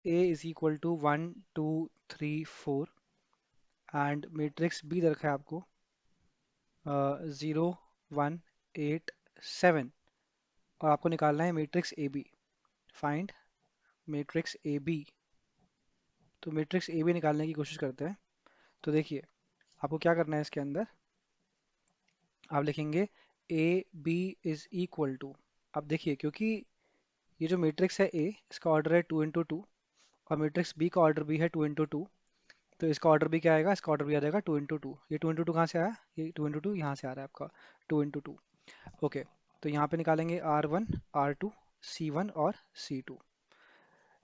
A is equal to 1 2 3 4 and matrix B दे रखा है आपको 0 1 8 7 और आपको निकालना है matrix A B. Find matrix A B. तो मैट्रिक्स ए बी निकालने की कोशिश करते हैं। तो देखिए आपको क्या करना है इसके अंदर, आप लिखेंगे A B is equal to. अब देखिए क्योंकि ये जो मैट्रिक्स है ए, इसका ऑर्डर है 2 × 2 और मैट्रिक्स बी का ऑर्डर भी है 2 × 2, तो इसका ऑर्डर भी क्या आएगा, इसका ऑर्डर भी आ जाएगा 2 × 2। ये 2 × 2 कहाँ से आया, ये 2 × 2 यहाँ से आ रहा है आपका 2 × 2। ओके, तो यहाँ पे निकालेंगे R1 R2 C1 और C2।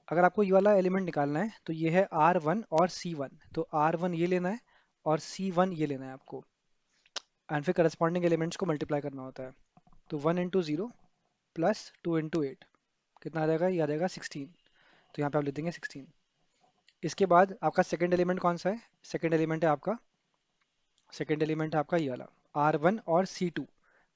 अगर आपको ये वाला एलिमेंट निकालना है तो ये है R1 और C1, तो R1 ये लेना है और C1 ये लेना है आपको, एंड फिर करस्पॉन्डिंग एलिमेंट्स को मल्टीप्लाई करना होता है। तो 1 × 0 प्लस 2 × 8 कितना आ जाएगा, ये आ जाएगा 16। तो यहाँ पे आप लिख देंगे 16। इसके बाद आपका सेकंड एलिमेंट कौन सा है, सेकंड एलिमेंट है आपका ये वाला R1 और C2।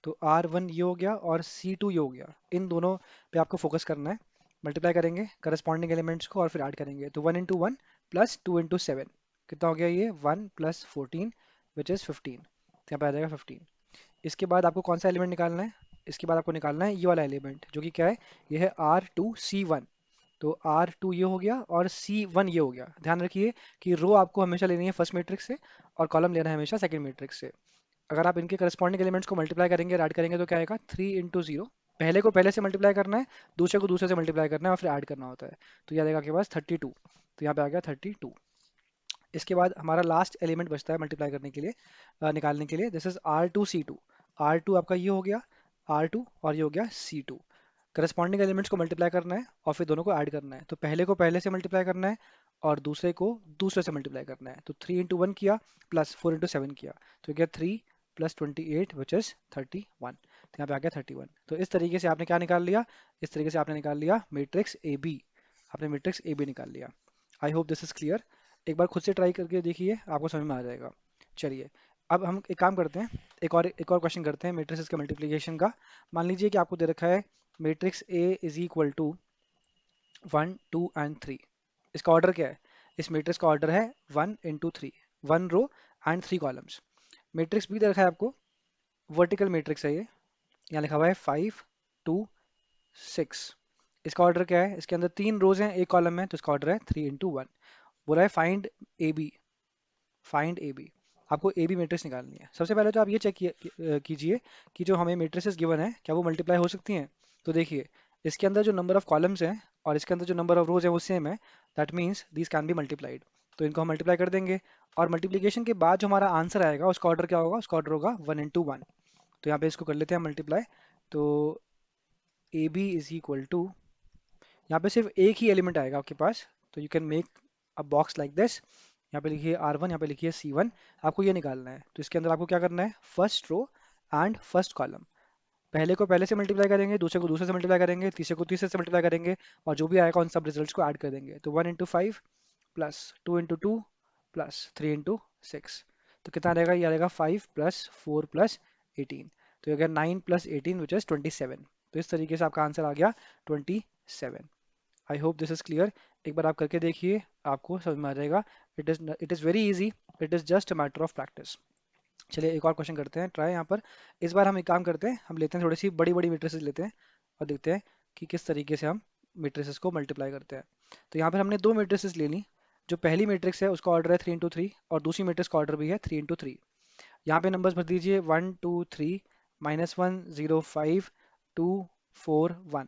तो R1 ये हो गया और C2 ये हो गया, इन दोनों पे आपको फोकस करना है। मल्टीप्लाई करेंगे करस्पॉन्डिंग एलिमेंट्स को और फिर ऐड करेंगे, तो 1 × 1 प्लस 2 × 7 कितना हो गया, ये 1 + 14 विच इज़ 15। तो यहाँ पे आ जाएगा 15। इसके बाद आपको कौन सा एलिमेंट निकालना है, इसके बाद आपको निकालना है ये वाला एलिमेंट जो कि क्या है, ये है R2C1। तो R2 ये हो गया और C1 ये हो गया। ध्यान रखिए कि रो आपको हमेशा लेनी है फर्स्ट मैट्रिक्स से और कॉलम लेना है हमेशा सेकंड मैट्रिक्स से। अगर आप इनके करस्पॉन्डिंग एलिमेंट्स को मल्टीप्लाई करेंगे और ऐड करेंगे तो क्या आएगा, 3 × 0। पहले को पहले से मल्टीप्लाई करना है, दूसरे को दूसरे से मल्टीप्लाई करना है और फिर ऐड करना होता है। तो ये आ जाएगा आपके पास 32। तो यहाँ पे आ गया 32। इसके बाद हमारा लास्ट एलिमेंट बचता है मल्टीप्लाई करने के लिए, निकालने के लिए, दिस इज R2C2। R2 आपका ये हो गया R2 और ये हो गया C2। करस्पॉन्डिंग एलिमेंट्स को मल्टीप्लाई करना है और फिर दोनों को ऐड करना है। तो पहले को पहले से मल्टीप्लाई करना है और दूसरे को दूसरे से मल्टीप्लाई करना है। तो 3 × 1 किया प्लस 4 × 7 किया, तो क्या 3 + 28 विच इज 31। तो यहाँ पे आ गया 31। तो इस तरीके से आपने क्या निकाल लिया, इस तरीके से आपने निकाल लिया मैट्रिक्स ए बी। आपने मैट्रिक्स ए बी निकाल लिया। I hope this is clear. एक बार खुद से ट्राई करके देखिए, आपको समझ में आ जाएगा। चलिए अब हम एक काम करते हैं, एक और क्वेश्चन करते हैं मैट्रिसेस के मल्टीप्लिकेशन का। मान लीजिए कि आपको दे रखा है matrix A is equal to 1 2 and 3। इसका ऑर्डर क्या है, इस मैट्रिक्स का ऑर्डर है 1 × 3, 1 row and 3 columns. Matrix B दे रखा है आपको, वर्टिकल मैट्रिक्स है ये, यहाँ लिखा हुआ है 5 2 6। इसका ऑर्डर क्या है, इसके अंदर 3 रोज हैं, एक कॉलम है, तो इसका ऑर्डर है 3 × 1। बोला है फाइंड ए बी। आपको ए बी मैट्रिक्स निकालनी है। सबसे पहले तो आप ये चेक कीजिए कि जो हमें मैट्रिसेस गिवन है क्या वो मल्टीप्लाई हो सकती हैं। तो देखिए इसके अंदर जो नंबर ऑफ कॉलम्स हैं और इसके अंदर जो नंबर ऑफ रोज है वो सेम है, that means these can be multiplied. तो इनको हम मल्टीप्लाई कर देंगे और मल्टीप्लिकेशन के बाद जो हमारा आंसर आएगा उसका ऑर्डर क्या होगा, उसका ऑर्डर होगा 1 × 1। तो यहाँ पे इसको कर लेते हैं मल्टीप्लाई। तो A B is equal to, यहाँ पे सिर्फ एक ही एलिमेंट आएगा आपके पास, तो you can make a box like this. यहाँ पे लिखिए R1, यहाँ पे लिखिए C1। आपको ये निकालना है, तो इसके अंदर आपको क्या करना है, first row and first column, पहले को पहले से मल्टीप्लाई करेंगे, दूसरे को दूसरे से मल्टीप्लाई करेंगे, तीसरे को तीसरे से मल्टीप्लाई करेंगे और जो भी आएगा उन सब रिजल्ट्स को ऐड कर देंगे। तो 1 × 5 प्लस 2 × 2 प्लस 3 × 6। तो कितना रहेगा, ये आएगा 5 + 4 + 18। तो ये गया 9 + 18 विच इज 27। तो इस तरीके से आपका आंसर आ गया 27। I hope this is clear. एक बार आप करके देखिए, आपको समझ में आ जाएगा। It is very easy, it is just a matter of practice. चलिए एक और क्वेश्चन करते हैं ट्राई यहाँ पर। इस बार हम एक काम करते हैं, हम लेते हैं थोड़ी सी बड़ी बड़ी मैट्रिसेस लेते हैं और देखते हैं कि किस तरीके से हम मैट्रिसेस को मल्टीप्लाई करते हैं। तो यहाँ पर हमने दो मैट्रिसेस ले ली। जो पहली मैट्रिक्स है उसका ऑर्डर है 3 × 3 और दूसरी मैट्रिक्स का ऑर्डर भी है 3 × 3। यहाँ पे नंबर्स भर दीजिए 1 2 3 -1 0 5 2 4 1।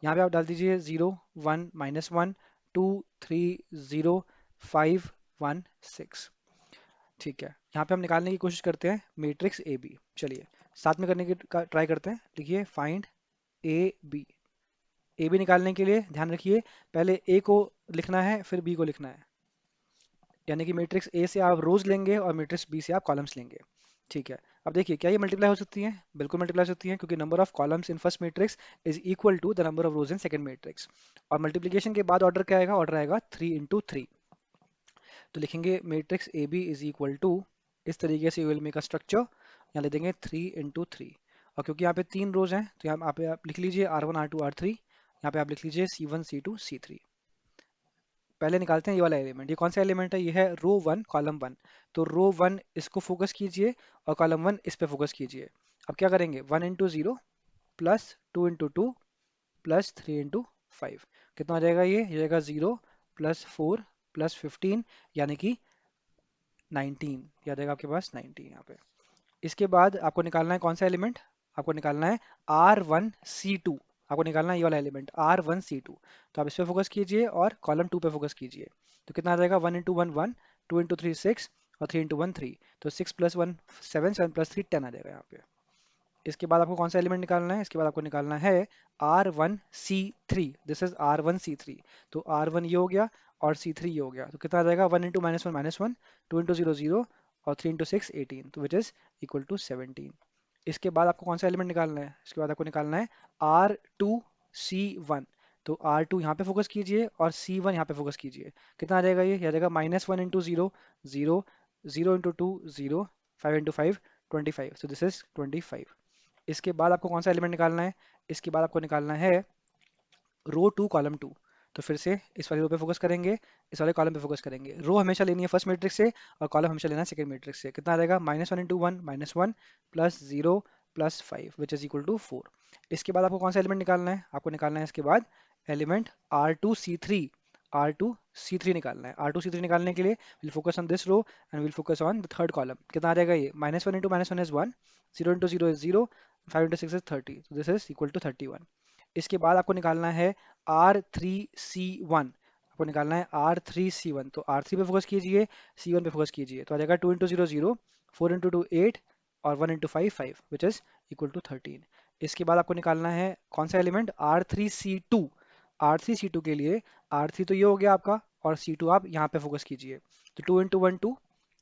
यहाँ पे आप डाल दीजिए 0 1 -1 2 3 0 5 1 6। ठीक है, यहाँ पे हम निकालने की कोशिश करते हैं मैट्रिक्स ए बी। चलिए साथ में करने की ट्राई करते हैं। लिखिए find A B. A B निकालने के लिए ध्यान रखिए पहले ए को लिखना है फिर बी को लिखना है, यानी कि मैट्रिक्स ए से आप रोज लेंगे और मैट्रिक्स बी से आप कॉलम्स लेंगे। ठीक है, अब देखिए क्या ये मल्टीप्लाई हो सकती हैं, बिल्कुल मल्टीप्लाई हो सकती हैं, क्योंकि number of columns in first matrix is equal to the number of rows in second matrix. और मल्टीप्लिकेशन के बाद ऑर्डर क्या आएगा, ऑर्डर आएगा 3 × 3। तो लिखेंगे matrix A B is equal to, इस तरीके से विल मेक अ स्ट्रक्चर। यहाँ ले देंगे 3 × 3। और क्योंकि यहाँ पे 3 रोज हैं तो यहाँ पे आप लिख लीजिए R1 R2 R3। यहाँ पे आप लिख लीजिए C1 C2 C3। पहले निकालते हैं ये वाला एलिमेंट। ये कौन सा एलिमेंट है? ये है रो वन कॉलम वन। तो रो वन इसको फोकस कीजिए और कॉलम वन इस पे फोकस कीजिए। अब क्या करेंगे? 1 into 0 plus 2 into 2 plus 3 into 5। कितना हो जाएगा? ये हो जाएगा 0 + 4 + 15 यानी कि 19। याद आएगा आपके पास 19 यहाँ पे। इसके बाद आपको निकालना है कौन सा एलिमेंट? आपको निकालना है R1C2। आपको निकालना है ये वाला एलिमेंट R1C2। तो आप इस पे फोकस कीजिए और कॉलम टू पे फोकस कीजिए। तो कितना आ जाएगा? 1 इंटू 1 1, 2 इंटू 3 6 और 3 इंटू 1 3। तो 6 + 1 7, 7 + 3 10 आ जाएगा यहाँ पे। इसके बाद आपको कौन सा एलिमेंट निकालना है? इसके बाद आपको निकालना है R1C3। This is R1C3। तो R1 ये हो गया और C3 ये हो गया। तो कितना आ जाएगा? 1 इंटू -1 -1, 2 इंटू 0 0 और 3 इंटू 6 18। तो विच इज इक्वल टू 17। इसके बाद आपको कौन सा एलिमेंट निकालना है? इसके बाद आपको निकालना है R2C1। तो R2 यहाँ पे फोकस कीजिए और C1 यहाँ पे फोकस कीजिए। कितना आ जाएगा? ये आ जाएगा -1 into 0 0, 0 into 2 0, 5 into 5 25। So this is 25। इसके बाद आपको कौन सा एलिमेंट निकालना है? इसके बाद आपको निकालना है रो टू कॉलम टू। तो फिर से इस वाले रो पे फोकस करेंगे, इस वाले कॉलम पे फोकस करेंगे। रो हमेशा लेनी है फर्स्ट मैट्रिक्स से और कॉलम हमेशा लेना है सेकंड मैट्रिक्स से। कितना आ जाएगा? -1 into 1 -1 plus 0 plus 5 which is equal to 4। इसके बाद आपको कौन सा एलिमेंट निकालना है? आपको निकालना है इसके बाद एलिमेंट R2C3। R2C3 निकालना है। R2C3 निकालने के लिए will focus on this row and will focus on the third column. कितना आ जाएगा? ये -1 into -1 is 1, 0 into 0 is 0, 5 into 6 is 30। तो दिस इज इक्वल टू 31। इसके बाद आपको निकालना है R3C1। आपको निकालना है R3C1। तो R3 पे फोकस कीजिए, C1 पे फोकस कीजिए। तो आ जाएगा 2 इंटू 0 0, 4 इंटू 2 8 और 1 into 5 5 which is equal to 13। इसके बाद आपको निकालना है कौन सा एलिमेंट? R3C2। R3C2 के लिए R3 तो ये हो गया आपका और C2 आप यहाँ पे फोकस कीजिए। तो 2 इंटू 1 2,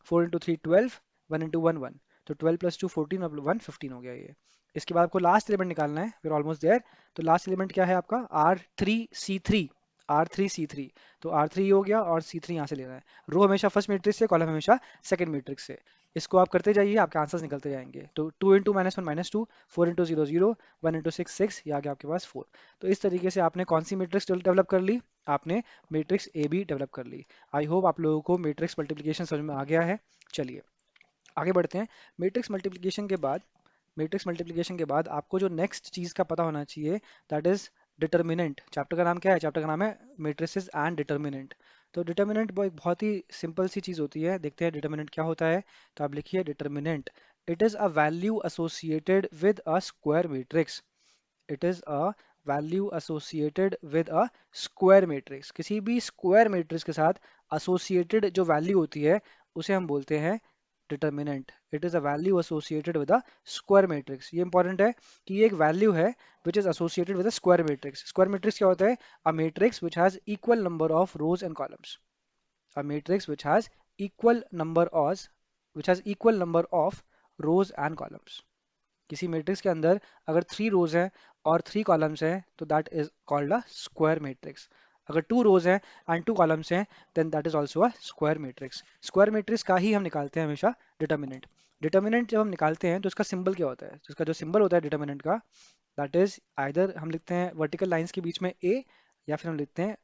4 इंटू 3 12, 1 इंटू 1 1। तो 12 + 2 14 और 1 15 हो गया ये। इसके बाद आपको लास्ट एलिमेंट निकालना है। We are almost there. तो लास्ट एलिमेंट क्या है आपका? R3C3। R3C3। तो R3 हो गया और C3 यहाँ से लेना है। रो हमेशा फर्स्ट मैट्रिक्स से, कॉलम हमेशा सेकंड मैट्रिक्स से। इसको आप करते जाइए, आपके आंसर्स निकलते जाएंगे। तो 2 इंटू -1 -2, 4 इंटू 0 0, 1 इंटू 6 6, ये आ गया आपके पास 4। तो इस तरीके से आपने कौन सी मैट्रिक्स डेवलप कर ली? आपने मैट्रिक्स ए बी डेवलप कर ली। आई होप आप लोगों को मैट्रिक्स मल्टीप्लिकेशन समझ में आ गया है। चलिए आगे बढ़ते हैं। मैट्रिक्स मल्टीप्लिकेशन के बाद मैट्रिक्स मल्टीप्लिकेशन के बाद आपको जो नेक्स्ट चीज़ का पता होना चाहिए दैट इज डिटर्मिनेंट। चैप्टर का नाम क्या है? चैप्टर का नाम है मैट्रिसेस एंड डिटर्मिनेंट। तो डिटर्मिनेंट एक बहुत ही सिंपल सी चीज़ होती है। देखते हैं डिटर्मिनेंट क्या होता है। तो आप लिखिए determinant. It is a value associated with a square matrix. It is a value associated with a square matrix. किसी भी स्क्वायर मैट्रिक्स के साथ एसोसिएटेड जो वैल्यू होती है उसे हम बोलते हैं determinant. It is a value associated with a square matrix. ये इंपॉर्टेंट है कि ये एक वैल्यू है which is associated with a square matrix. Square matrix क्या होता है? A matrix which has equal number of rows and columns. A matrix which has equal number of rows and columns. किसी matrix के अंदर अगर 3 रोज हैं और 3 कॉलम्स हैं तो that is called a square matrix. अगर 2 रोज हैं एंड 2 कॉलम्स हैं then that is also a square matrix. Square matrix का ही हम निकालते हैं हमेशा डिटर्मिनेंट। डिटर्मिनेंट जब हम निकालते हैं तो इसका सिंबल क्या होता है? तो इसका जो सिंबल होता है डिटर्मिनेंट का दैट इज आइदर हम लिखते हैं वर्टिकल लाइंस के बीच में ए, या फिर हम लिखते हैं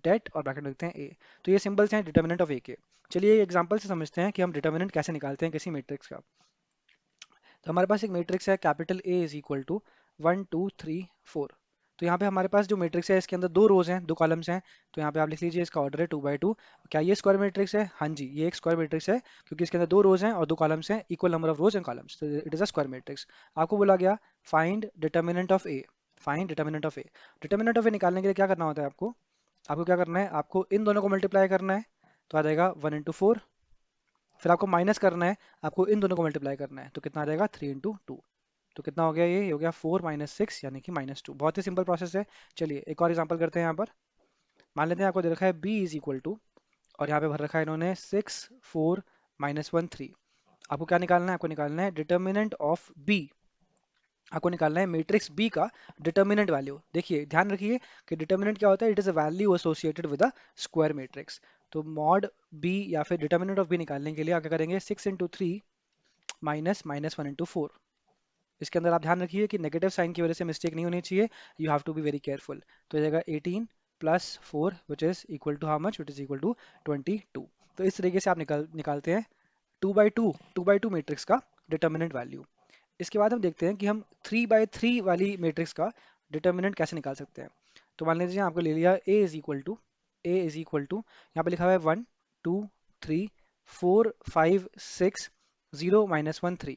डेट और ब्रैकेट में लिखते हैं ए। तो ये सिंबल्स हैं डिटर्मिनेंट ऑफ ए के। चलिए एग्जांपल से समझते हैं कि हम डिटर्मिनेंट कैसे निकालते हैं किसी मैट्रिक्स का। तो हमारे पास एक मैट्रिक्स है capital A is equal to 1 2 3 4। तो यहाँ पे हमारे पास जो मैट्रिक्स है इसके अंदर 2 रोज हैं 2 कॉलम्स हैं। तो यहाँ पे आप लिख लीजिए इसका ऑर्डर है 2 बाई 2। क्या ये स्क्वायर मैट्रिक्स है? हाँ जी, ये एक स्क्वायर मैट्रिक्स है क्योंकि इसके अंदर 2 रोज हैं और 2 कॉलम्स हैं, equal number of rows and columns. तो it is a square matrix. आपको बोला गया find determinant of A. Find determinant of A. Determinant of A निकालने के लिए क्या करना होता है आपको? आपको क्या करना है? आपको इन दोनों को मल्टीप्लाई करना है। तो आ जाएगा 1 इंटू 4। फिर आपको माइनस करना है, आपको इन दोनों को मल्टीप्लाई करना है। तो कितना आ जाएगा? 3 इंटू 2। तो कितना हो गया? ये हो गया 4 - 6 यानी कि -2। बहुत ही सिंपल प्रोसेस है। चलिए एक और एग्जांपल करते हैं यहाँ पर। मान लेते हैं आपको दे रखा है b इज इक्वल टू, और यहाँ पे भर रखा है इन्होंने 6 4 -1 3। आपको क्या निकालना है? आपको निकालना है डिटर्मिनेंट ऑफ b। आपको निकालना है मैट्रिक्स b का डिटर्मिनेंट वैल्यू। देखिए ध्यान रखिए कि डिटर्मिनेंट क्या होता है? It is a value associated with a square matrix. तो मॉड b या फिर डिटर्मिनेंट ऑफ b निकालने के लिए आप क्या करेंगे? 6 इंटू 3 माइनस -1 इंटू 4। इसके अंदर आप ध्यान रखिए कि नेगेटिव साइन की वजह से मिस्टेक नहीं होनी चाहिए। You have to be very careful. तो हो जाएगा 18 plus 4 which is equal to how much, which is equal to 22। तो इस तरीके से आप निकालते हैं 2 बाई टू मैट्रिक्स का डिटर्मिनेंट वैल्यू। इसके बाद हम देखते हैं कि हम 3 बाई 3 वाली मैट्रिक्स का डिटर्मिनेंट कैसे निकाल सकते हैं। तो मान लीजिए आपको ले लिया ए इज इक्वल टू यहाँ पे लिखा हुआ है 1 2 3 4 5 6 0 -1 3।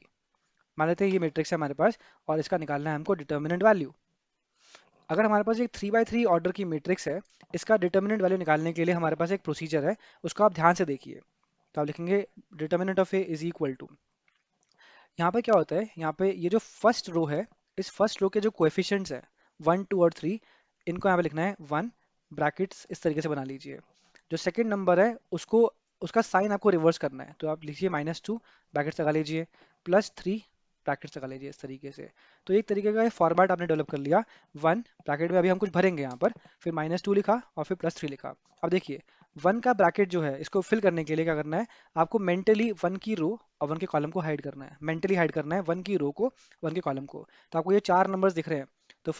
मान लेते हैं ये मैट्रिक्स है हमारे पास और इसका निकालना है हमको डिटर्मिनेंट वैल्यू। अगर हमारे पास एक 3 बाई 3 ऑर्डर की मैट्रिक्स है, इसका डिटर्मिनेंट वैल्यू निकालने के लिए हमारे पास एक प्रोसीजर है, उसको आप ध्यान से देखिए। तो आप लिखेंगे determinant of A is equal to, यहाँ पे क्या होता है, यहाँ पे ये जो फर्स्ट रो है, इस फर्स्ट रो के जो कोएफिशिएंट्स है 1 2 और 3, इनको यहाँ पे लिखना है 1, ब्रैकेट्स इस तरीके से बना लीजिए। जो सेकंड नंबर है उसको, उसका साइन आपको रिवर्स करना है, तो आप लिखिए -2, ब्रैकेट्स लगा लीजिए, +3, ब्रैकेट्स लगा लीजिए इस तरीके से। तो एक तरीके का फॉर्मेट आपने डेवलप कर लिया। 1 ब्रैकेट में अभी हम कुछ भरेंगे यहाँ पर, फिर -2 लिखा और फिर +3 लिखा। अब देखिए 1 का ब्रैकेट जो है इसको फिल करने के लिए क्या करना है, आपको मेंटली 1 की रो और 1 के कॉलम को हाइड करना है, मेंटली हाइड करना है 1 की रो को 1 के कॉलम को। तो आपको ये 4 नंबर्स दिख रहे हैं, तो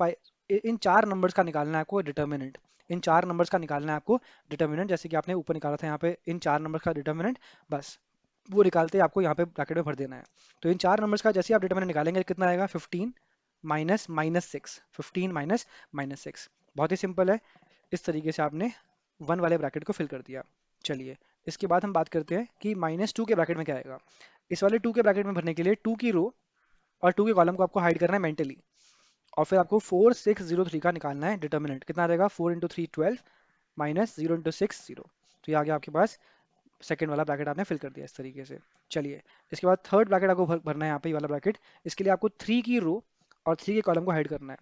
इन 4 नंबर्स का निकालना है आपको डिटर्मिनेंट। इन 4 नंबर्स का निकालना है आपको डिटर्मिनेंट, जैसे कि आपने ऊपर निकाला था यहाँ पे इन 4 नंबर्स का डिटर्मिनेंट, बस वो निकालते ही आपको यहाँ पे ब्रैकेट में भर देना है। तो इन 4 नंबर्स का जैसे ही आप डिटर्मिनेंट निकालेंगे कितना आएगा, 15 माइनस -6, 15 माइनस -6। बहुत ही सिंपल है, इस तरीके से आपने 1 वाले ब्रैकेट को फिल कर दिया। चलिए इसके बाद हम बात करते हैं कि -2 के ब्रैकेट में क्या आएगा। इस वाले 2 के ब्रैकेट में भरने के लिए 2 की रो और 2 के कॉलम को आपको हाइड करना है मेंटली, और फिर आपको 4603 का निकालना है डिटर्मिनेंट। कितना रहेगा, 4 × 3 12 -0 × 6 0। तो ये आ गया आपके पास, सेकंड वाला ब्रैकेट आपने फिल कर दिया इस तरीके से। चलिए इसके बाद थर्ड ब्रैकेट आपको भरना है यहाँ पे, ये वाला ब्रैकेट। इसके लिए आपको 3 की रो और 3 के कॉलम को हाइड करना है,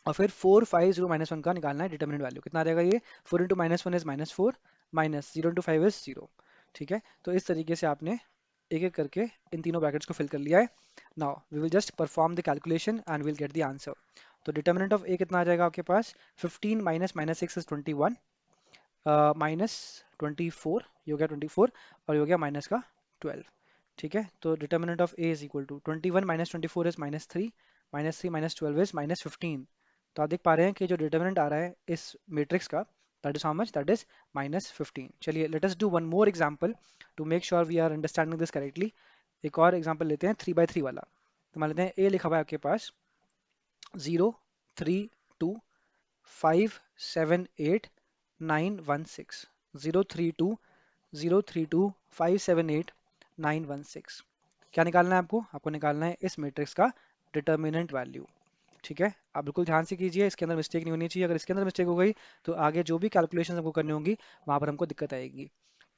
और फिर 4 5 0 -1 का निकालना है डिटर्मिनेंट वैल्यू। कितना रहेगा ये, 4 × -1 इज -4, -0 × 5 इज 0। ठीक है, तो इस तरीके से आपने एक एक करके इन तीनों ब्रैकेट्स को फिल कर लिया है। Now we will just perform the calculation and will get the answer. तो डिटर्मिनेंट ऑफ ए कितना आ जाएगा आपके पास, 15 माइनस -6 इज 21, -24, ये हो गया 24, और ये हो गया माइनस का 12। ठीक है, तो determinant of A is equal to 21 -24 is -3, -3 -12 is -15। तो आप देख पा रहे हैं कि जो डिटर्मिनेंट आ रहा है इस मैट्रिक्स का, that is how much, that is -15। चलिए let us do one more example to make sure we are understanding this correctly. एक और एग्जांपल लेते हैं 3 बाई 3 वाला। तो मान लेते हैं ए लिखा हुआ है आपके पास 0 3 2 5 7 8 9 1 6, 0 3 2 5 7 8 9 1 6। क्या निकालना है आपको, आपको निकालना है इस मैट्रिक्स का डिटर्मिनेंट वैल्यू। ठीक है, आप बिल्कुल ध्यान से कीजिए, इसके अंदर मिस्टेक नहीं होनी चाहिए। अगर इसके अंदर मिस्टेक हो गई तो आगे जो भी कैलकुलेशन हमको करनी होंगी वहां पर हमको दिक्कत आएगी।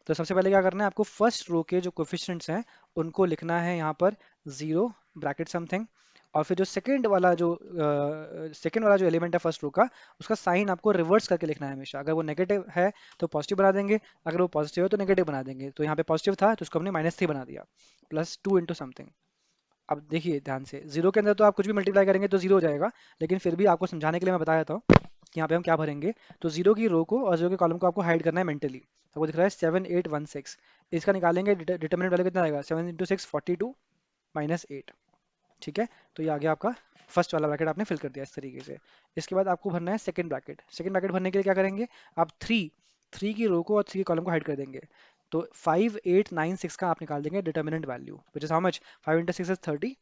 तो सबसे पहले क्या करना है, आपको फर्स्ट रो के जो कोफिशिएंट्स हैं उनको लिखना है यहाँ पर 0 ब्रैकेट समथिंग, और फिर जो सेकंड वाला जो एलिमेंट है फर्स्ट रो का, उसका साइन आपको रिवर्स करके लिखना है हमेशा। अगर वो नेगेटिव है तो पॉजिटिव बना देंगे, अगर वो पॉजिटिव है तो नेगेटिव बना देंगे। तो यहाँ पे पॉजिटिव था तो उसको हमने -3 बना दिया, +2 × समथिंग। अब देखिए ध्यान से, जीरो के अंदर तो आप कुछ भी मल्टीप्लाई करेंगे तो जीरो हो जाएगा, लेकिन फिर भी आपको समझाने के लिए मैं बता देता हूँ कि यहाँ पे हम क्या भरेंगे। तो जीरो की रो को और जीरो के कॉलम को आपको हाइड करना है मेंटली। आपको दिख रहा है 7 8 1 6, इसका निकालेंगे डिटर्मिनेंट वैल्यू कितना आएगा, 7 × 6 42 -8। ठीक है, तो ये आ गया आपका फर्स्ट वाला ब्रैकेट आपने फिल कर दिया इस तरीके से। इसके बाद आपको भरना है सेकंड ब्रैकेट। सेकंड ब्रैकेट भरने के लिए क्या करेंगे, आप थ्री थ्री की रो को और थ्री की कॉलम को हाइड कर देंगे। तो 5 8 9 6 का आप निकाल देंगे determinant value, which is how much, 5 × 6 is 30,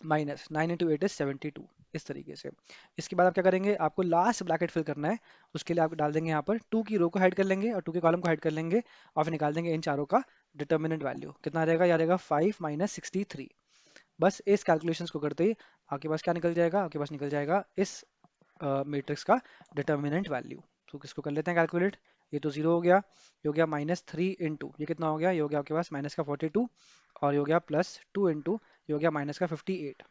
-9 × 8 is 72, इस तरीके से। इसके बाद आप क्या करेंगे, आपको लास्ट ब्रैकेट फिल करना है। उसके लिए आप डाल देंगे यहाँ पर 2 की रो को हाइड कर लेंगे और 2 के कॉलम को हाइड कर लेंगे, और फिर निकाल देंगे इन चारों का डिटर्मिनेंट वैल्यू। कितना रहेगा, यह रहेगा 5 -63। बस इस कैलकुलेशंस को करते ही आपके पास क्या निकल जाएगा, आपके पास निकल जाएगा इस मैट्रिक्स का डिटर्मिनेंट वैल्यू। तो किसको कर लेते हैं कैलकुलेट। ये तो जीरो हो गया, ये हो गया -3 × ये कितना हो गया, ये हो गया आपके पास माइनस का 42, और ये हो गया +2 × ये हो गया माइनस का 58।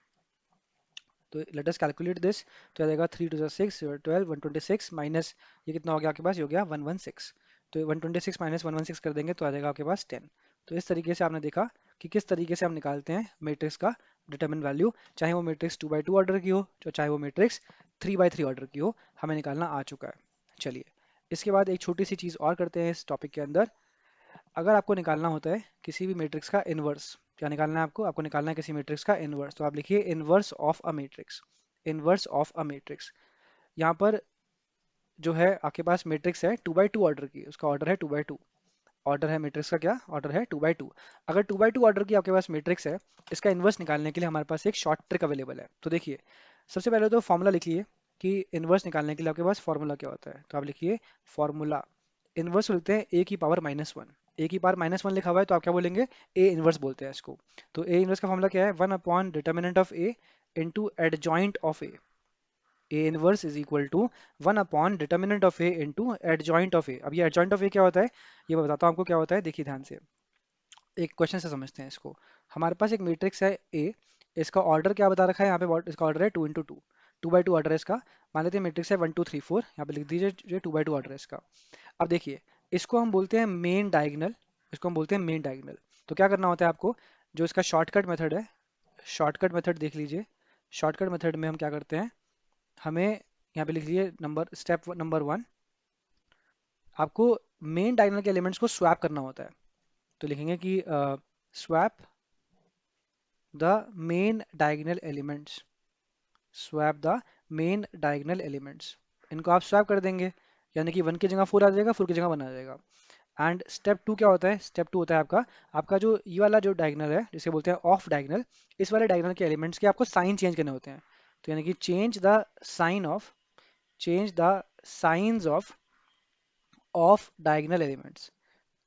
तो लेट अस कैलकुलेट दिस। तो आ जाएगा 3 2 6 12 126 माइनस ये कितना हो गया आपके पास, ये हो गया 116। तो 126 माइनस 116 कर देंगे तो आ जाएगा आपके पास 10। तो इस तरीके से आपने देखा कि किस तरीके से हम निकालते हैं मैट्रिक्स का डिटरमिन वैल्यू, चाहे वो मैट्रिक्स 2 बाई 2 ऑर्डर की हो चाहे वो मैट्रिक्स 3 बाई 3 ऑर्डर की हो, हमें निकालना आ चुका है। चलिए इसके बाद एक छोटी सी चीज़ और करते हैं इस टॉपिक के अंदर। अगर आपको निकालना होता है किसी भी मैट्रिक्स का इनवर्स, क्या निकालना है आपको, आपको निकालना है किसी मैट्रिक्स का इनवर्स, तो आप लिखिए inverse of a matrix. Inverse of a matrix, यहाँ पर जो है आपके पास मैट्रिक्स है 2x2 ऑर्डर की, उसका ऑर्डर है 2x2। ऑर्डर है मैट्रिक्स का, क्या ऑर्डर है 2x2। अगर 2x2 ऑर्डर की आपके पास मैट्रिक्स है, इसका इन्वर्स निकालने के लिए हमारे पास एक शॉर्ट ट्रिक अवेलेबल है। तो देखिए, सबसे पहले तो फॉर्मूला लिखिए कि इन्वर्स निकालने के लिए आपके पास फॉर्मूला क्या होता है। तो आप लिखिए फॉर्मूला, इन्वर्स बोलते हैं ए की पावर -1। ए की पावर -1 लिखा हुआ है तो आप क्या बोलेंगे, ए इन्वर्स बोलते हैं इसको। तो ए इन्वर्स का फॉर्मूला क्या है, 1 upon determinant of A into adjoint of A. A inverse is equal to 1 upon determinant of A into adjoint of A. अब ये एडजॉइंट ऑफ ए क्या होता है, ये मैं बताता हूँ आपको क्या होता है, देखिए ध्यान से, एक क्वेश्चन से समझते हैं इसको। हमारे पास एक मैट्रिक्स है ए, इसका ऑर्डर क्या बता रखा है यहाँ पे, इसका ऑर्डर है 2 × 2, 2x2 ऑर्डर है इसका। मान लेते हैं मैट्रिक्स है 1 2 3 4, यहाँ पे लिख दीजिए जो 2x2 ऑर्डर है इसका। अब देखिए, इसको हम बोलते हैं मेन डायगनल, इसको हम बोलते हैं मेन डायगनल। तो क्या करना होता है आपको, जो इसका शॉर्टकट मेथड है, शॉर्टकट मेथड देख लीजिए। शॉर्टकट मेथड में हम क्या करते हैं, हमें यहाँ पे लिख लीजिए स्टेप नंबर 1, आपको मेन डायगोनल के एलिमेंट्स को स्वैप करना होता है। तो लिखेंगे कि swap the main diagonal elements, swap the main diagonal elements, इनको आप स्वैप कर देंगे, यानी कि 1 की जगह 4 आ जाएगा, 4 की जगह 1 आ जाएगा। एंड स्टेप 2 क्या होता है, स्टेप 2 होता है आपका, आपका जो ये वाला जो डायगोनल है जिसे बोलते हैं ऑफ डायगोनल, इस वाले डायगोनल के एलिमेंट्स के आपको साइन चेंज करने होते हैं। तो यानी कि change the science of diagonal elements,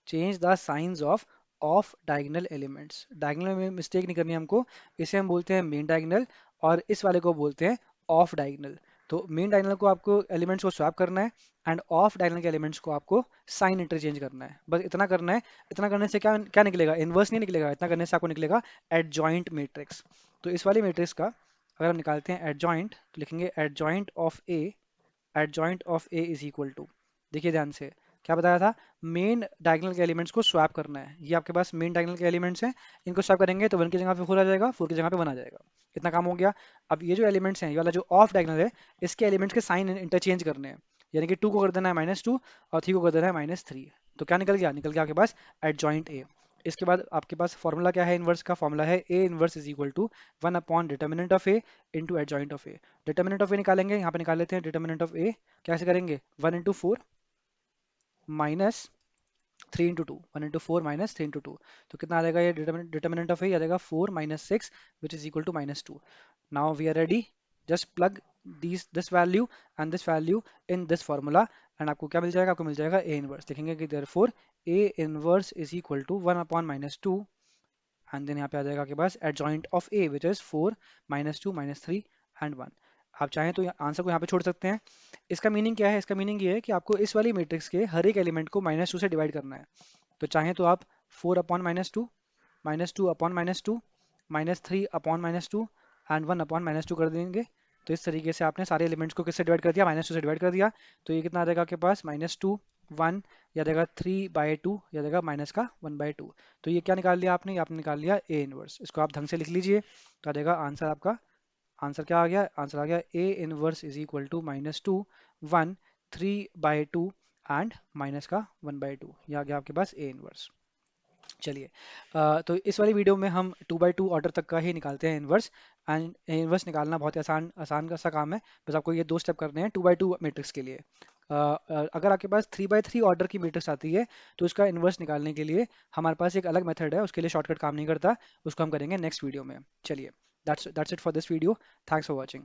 change the science of diagonal elements. Diagonal में मिस्टेक नहीं करनी है हमको, इसे हम बोलते हैं मेन डायगोनल, और इस वाले को बोलते हैं ऑफ डायगोनल। तो मेन डायगोनल को आपको एलिमेंट्स को स्वैप करना है, एंड ऑफ डायगोनल के एलिमेंट्स को आपको साइन इंटरचेंज करना है, बस इतना करना है। इतना करने से क्या क्या निकलेगा, इन्वर्स नहीं निकलेगा, इतना करने से आपको निकलेगा एडजॉइंट मैट्रिक्स। तो इस वाली मैट्रिक्स का अगर हम निकालते हैं एडजॉइंट, तो लिखेंगे adjoint of A is equal to, देखिए ध्यान से क्या बताया था, मेन डायगोनल के एलिमेंट्स को स्वैप करना है। ये आपके पास मेन डायगोनल के एलिमेंट्स हैं, इनको स्वैप करेंगे तो 1 की जगह पे 4 आ जाएगा, 4 की जगह पे 1 आ जाएगा। इतना काम हो गया। अब ये जो एलिमेंट्स हैं, ये वाला जो ऑफ डायगोनल है, इसके एलिमेंट्स के साइन इंटरचेंज करने हैं, यानी कि 2 को कर देना है -2 और 3 को कर देना है -3। तो क्या निकल गया, निकल गया आपके पास एडजॉइंट ए। इसके बाद आपके पास फॉर्मूला क्या है, इन्वर्स का फॉर्मूला है A inverse is equal to 1 upon determinant of A into adjoint of A. Determinant of A निकालेंगे, यहाँ पे निकाल लेते हैं डिटर्मिनेंट ऑफ ए, कैसे करेंगे, 1 × 4 -3 × 2, 1 × 4 -3 × 2। तो कितना आ जाएगा, ये डिटर्मिनेंट ऑफ ए आ जाएगा 4 - 6 which is equal to -2। Now we are ready, just plug this value and this value in this formula, and आपको क्या मिल जाएगा, आपको मिल जाएगा ए इनवर्स। देखेंगे कि therefore A inverse is equal to 1/-2, and then यहाँ पे आ जाएगा आपके पास adjoint of A which is 4 -2 -3 and 1। आप चाहें तो आंसर को यहाँ पे छोड़ सकते हैं। इसका मीनिंग क्या है, इसका मीनिंग ये है कि आपको इस वाली मैट्रिक्स के हर एक एलिमेंट को -2 से डिवाइड करना है। तो चाहें तो आप 4/-2, -2/-2, -3/-2 एंड 1/-2 कर देंगे। तो इस तरीके से आपने सारे एलिमेंट्स को किससे डिवाइड कर दिया, -2 से डिवाइड कर दिया। तो ये कितना आ जाएगा आपके पास, -2 1 या देगा 3/2 या देगा -1/2। तो ये क्या निकाल लिया आपने, ये आपने निकाल लिया ए इनवर्स। इसको आप ढंग से लिख लीजिए, तो आ जाएगा आंसर आपका, आंसर क्या आ गया, आंसर आ गया A inverse is equal to -2 1 3/2 and -1/2। ये आ गया आपके पास ए इनवर्स। चलिए, तो इस वाली वीडियो में हम 2/2 ऑर्डर तक का ही निकालते हैं इनवर्स। एंड इनवर्स निकालना बहुत ही आसान आसान सा काम है, बस आपको ये 2 स्टेप करने हैं 2/2 मैट्रिक्स के लिए। अगर आपके पास 3/3 ऑर्डर की मैट्रिक्स आती है, तो उसका इनवर्स निकालने के लिए हमारे पास एक अलग मेथड है, उसके लिए शॉर्टकट काम नहीं करता, उसको हम करेंगे नेक्स्ट वीडियो में। चलिए, that's it for this video, thanks for watching.